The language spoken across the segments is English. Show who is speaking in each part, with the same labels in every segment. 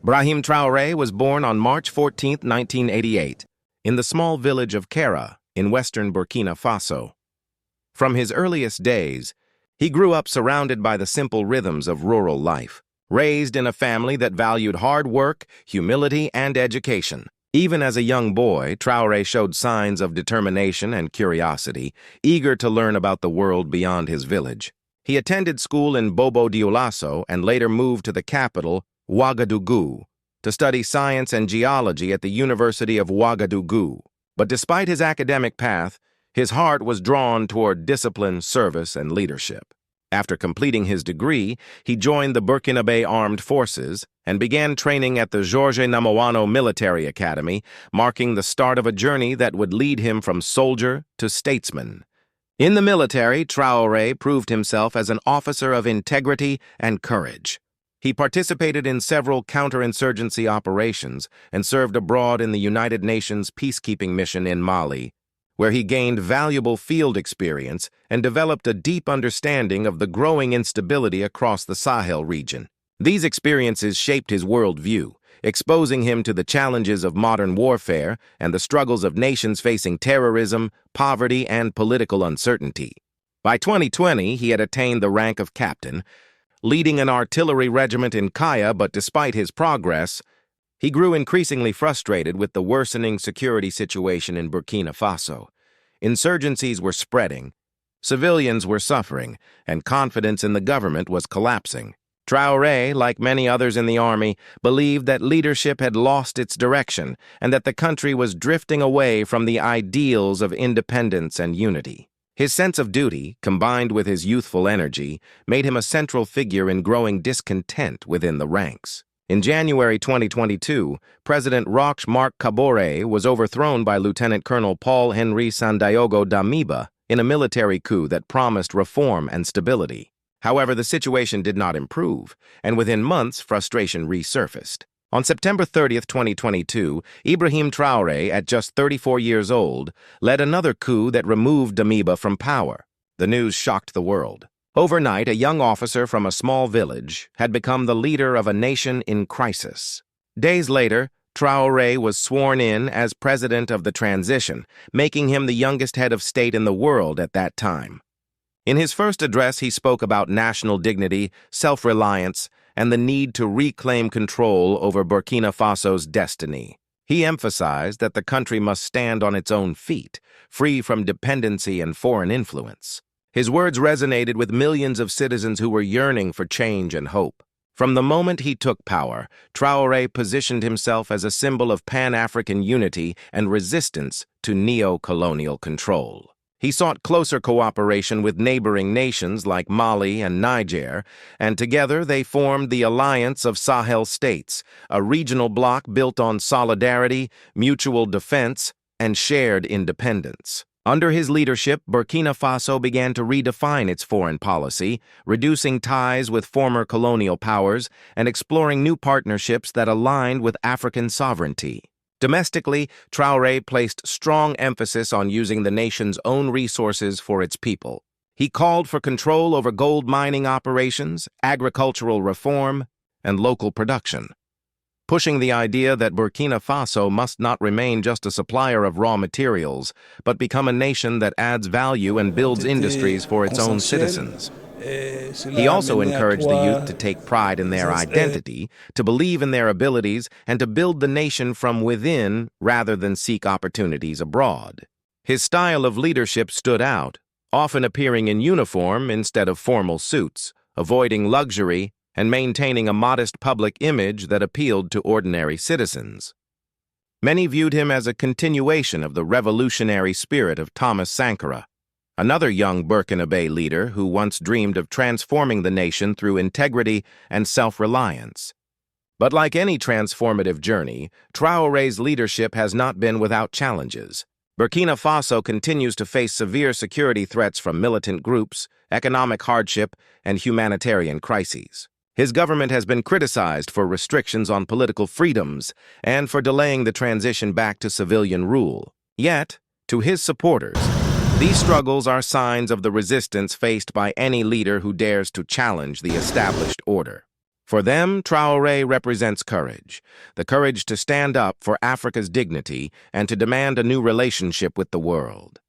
Speaker 1: Ibraheem Taore was born on March 14, 1988, in the small village of Kera in western Burkina Faso. From his earliest days, he grew up surrounded by the simple rhythms of rural life, raised in a family that valued hard work, humility, and education. Even as a young boy, Traore showed signs of determination and curiosity, eager to learn about the world beyond his village. He attended school in Bobo Dioulasso and later moved to the capital, Ouagadougou, to study science and geology at the University of Ouagadougou. But despite his academic path, his heart was drawn toward discipline, service, and leadership. After completing his degree, he joined the Burkinabe Armed Forces and began training at the Georges Namoano Military Academy, marking the start of a journey that would lead him from soldier to statesman. In the military, Traore proved himself as an officer of integrity and courage. He participated in several counterinsurgency operations and served abroad in the United Nations peacekeeping mission in Mali, where he gained valuable field experience and developed a deep understanding of the growing instability across the Sahel region. These experiences shaped his worldview, exposing him to the challenges of modern warfare and the struggles of nations facing terrorism, poverty, and political uncertainty. By 2020, he had attained the rank of captain, leading an artillery regiment in Kaya, but despite his progress, he grew increasingly frustrated with the worsening security situation in Burkina Faso. Insurgencies were spreading, civilians were suffering, and confidence in the government was collapsing. Traore, like many others in the army, believed that leadership had lost its direction and that the country was drifting away from the ideals of independence and unity. His sense of duty, combined with his youthful energy, made him a central figure in growing discontent within the ranks. In January 2022, President Roch-Marc Kabore was overthrown by Lieutenant Colonel Paul-Henri Sandaogo Damiba in a military coup that promised reform and stability. However, the situation did not improve, and within months, frustration resurfaced. On September 30, 2022, Ibraheem Taore, at just 34 years old, led another coup that removed Damiba from power. The news shocked the world. Overnight, a young officer from a small village had become the leader of a nation in crisis. Days later, Traore was sworn in as president of the transition, making him the youngest head of state in the world at that time. In his first address, he spoke about national dignity, self-reliance, and the need to reclaim control over Burkina Faso's destiny. He emphasized that the country must stand on its own feet, free from dependency and foreign influence. His words resonated with millions of citizens who were yearning for change and hope. From the moment he took power, Traore positioned himself as a symbol of Pan-African unity and resistance to neo-colonial control. He sought closer cooperation with neighboring nations like Mali and Niger, and together they formed the Alliance of Sahel States, a regional bloc built on solidarity, mutual defense, and shared independence. Under his leadership, Burkina Faso began to redefine its foreign policy, reducing ties with former colonial powers and exploring new partnerships that aligned with African sovereignty. Domestically, Traore placed strong emphasis on using the nation's own resources for its people. He called for control over gold mining operations, agricultural reform, and local production, pushing the idea that Burkina Faso must not remain just a supplier of raw materials, but become a nation that adds value and builds industries for its own citizens. He also encouraged the youth to take pride in their identity, to believe in their abilities, and to build the nation from within rather than seek opportunities abroad. His style of leadership stood out, often appearing in uniform instead of formal suits, avoiding luxury and maintaining a modest public image that appealed to ordinary citizens. Many viewed him as a continuation of the revolutionary spirit of Thomas Sankara, another young Burkinabe leader who once dreamed of transforming the nation through integrity and self-reliance. But like any transformative journey, Traore's leadership has not been without challenges. Burkina Faso continues to face severe security threats from militant groups, economic hardship, and humanitarian crises. His government has been criticized for restrictions on political freedoms and for delaying the transition back to civilian rule. Yet, to his supporters, these struggles are signs of the resistance faced by any leader who dares to challenge the established order. For them, Traore represents courage, the courage to stand up for Africa's dignity and to demand a new relationship with the world.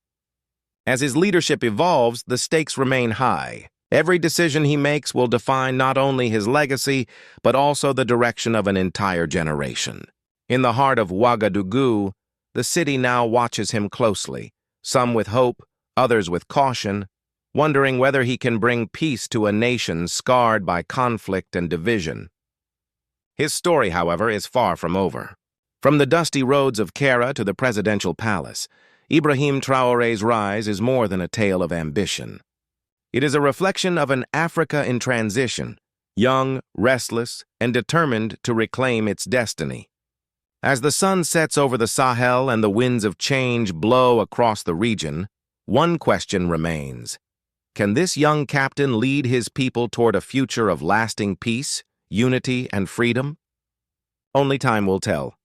Speaker 1: As his leadership evolves, the stakes remain high. Every decision he makes will define not only his legacy, but also the direction of an entire generation. In the heart of Ouagadougou, the city now watches him closely, some with hope, others with caution, wondering whether he can bring peace to a nation scarred by conflict and division. His story, however, is far from over. From the dusty roads of Kera to the presidential palace, Ibraheem Taore's rise is more than a tale of ambition. It is a reflection of an Africa in transition, young, restless, and determined to reclaim its destiny. As the sun sets over the Sahel and the winds of change blow across the region, one question remains. Can this young captain lead his people toward a future of lasting peace, unity, and freedom? Only time will tell.